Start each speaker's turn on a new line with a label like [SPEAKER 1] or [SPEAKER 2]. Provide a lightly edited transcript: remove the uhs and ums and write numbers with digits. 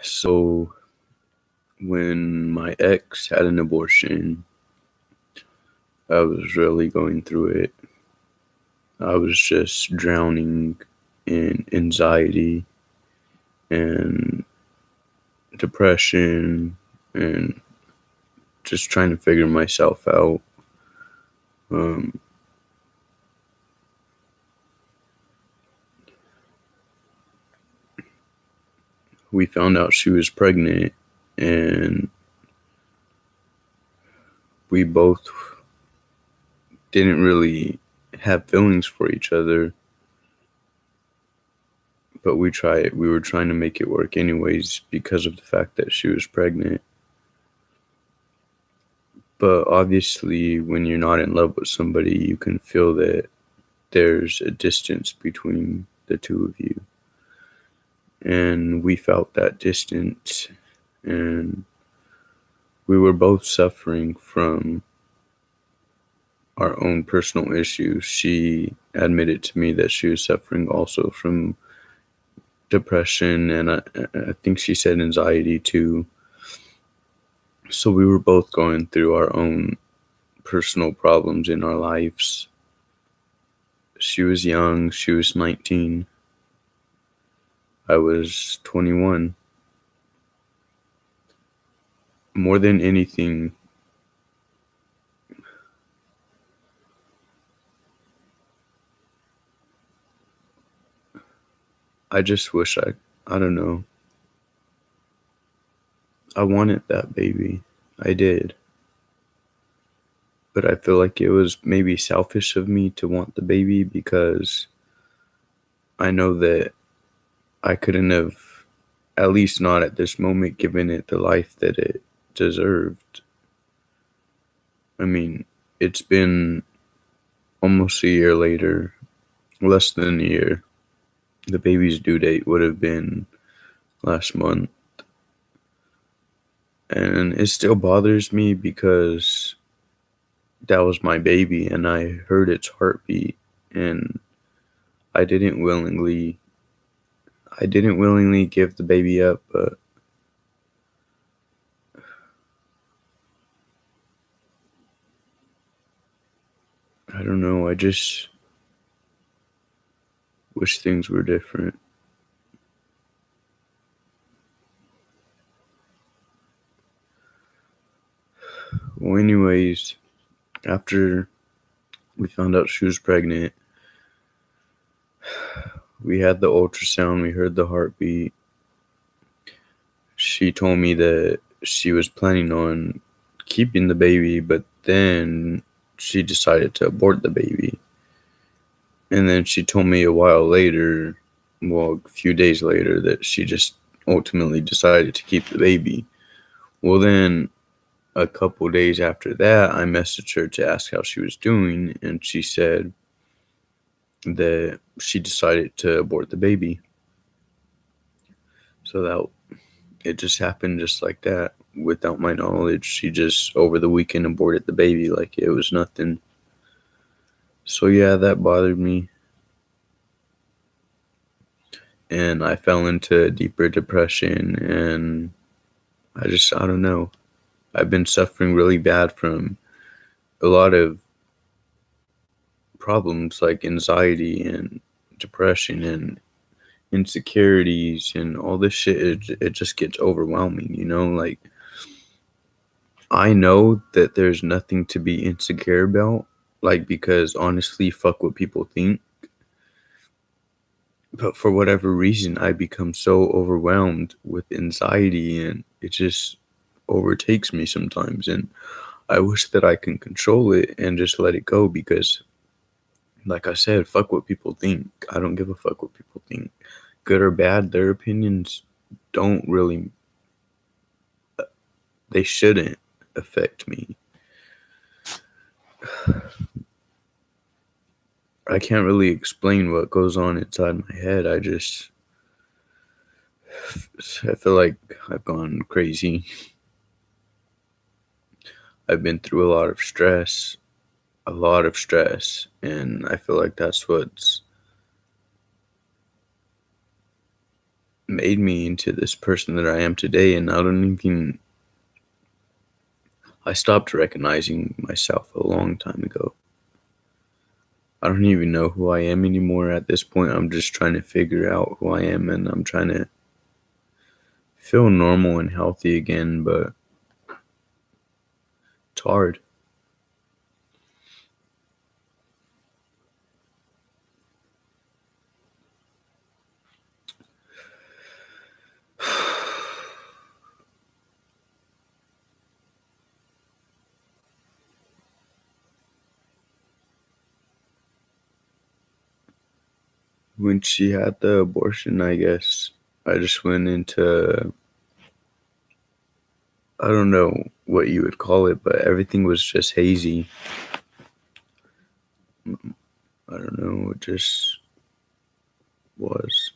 [SPEAKER 1] So when my ex had an abortion, I was really going through it. I was just drowning in anxiety and depression and just trying to figure myself out. Um, we found out she was pregnant, and we both didn't really have feelings for each other, but we were trying to make it work anyways because of the fact that she was pregnant. But obviously, when you're not in love with somebody, you can feel that there's a distance between the two of you. And we felt that distance, and we were both suffering from our own personal issues. She admitted to me that she was suffering also from depression, and I think she said anxiety too. So we were both going through our own personal problems in our lives. She was young, she was 19. I was 21. More than anything, I just wish I don't know, I wanted that baby. I did. But I feel like it was maybe selfish of me to want the baby because I know that I couldn't have, at least not at this moment, given it the life that it deserved. I mean, it's been almost a year later, less than a year. The baby's due date would have been last month. And it still bothers me because that was my baby and I heard its heartbeat, and I didn't willingly I didn't willingly give the baby up, but I don't know, I just wish things were different. Well, anyways, after we found out she was pregnant, we had the ultrasound, we heard the heartbeat. She told me that she was planning on keeping the baby, but then she decided to abort the baby. And then she told me a while later, well, a few days later, that she just ultimately decided to keep the baby. Well, then a couple days after that, I messaged her to ask how she was doing, and she said that she decided to abort the baby. So that it just happened just like that without my knowledge. She just over the weekend aborted the baby like it was nothing. So yeah, that bothered me, and I fell into deeper depression, and I don't know. I've been suffering really bad from a lot of problems like anxiety and depression and insecurities and all this shit. It just gets overwhelming, you know? Like, I know that there's nothing to be insecure about, like, because honestly, fuck what people think. But for whatever reason, I become so overwhelmed with anxiety and it just overtakes me sometimes. And I wish that I can control it and just let it go because, like I said, fuck what people think. I don't give a fuck what people think. Good or bad, their opinions don't really, they shouldn't affect me. I can't really explain what goes on inside my head. I feel like I've gone crazy. I've been through a lot of stress, and I feel like that's what's made me into this person that I am today, and I stopped recognizing myself a long time ago. I don't even know who I am anymore at this point. I'm just trying to figure out who I am, and I'm trying to feel normal and healthy again, but it's hard. When she had the abortion, I guess I just went into, I don't know what you would call it, but everything was just hazy. I don't know, it just was.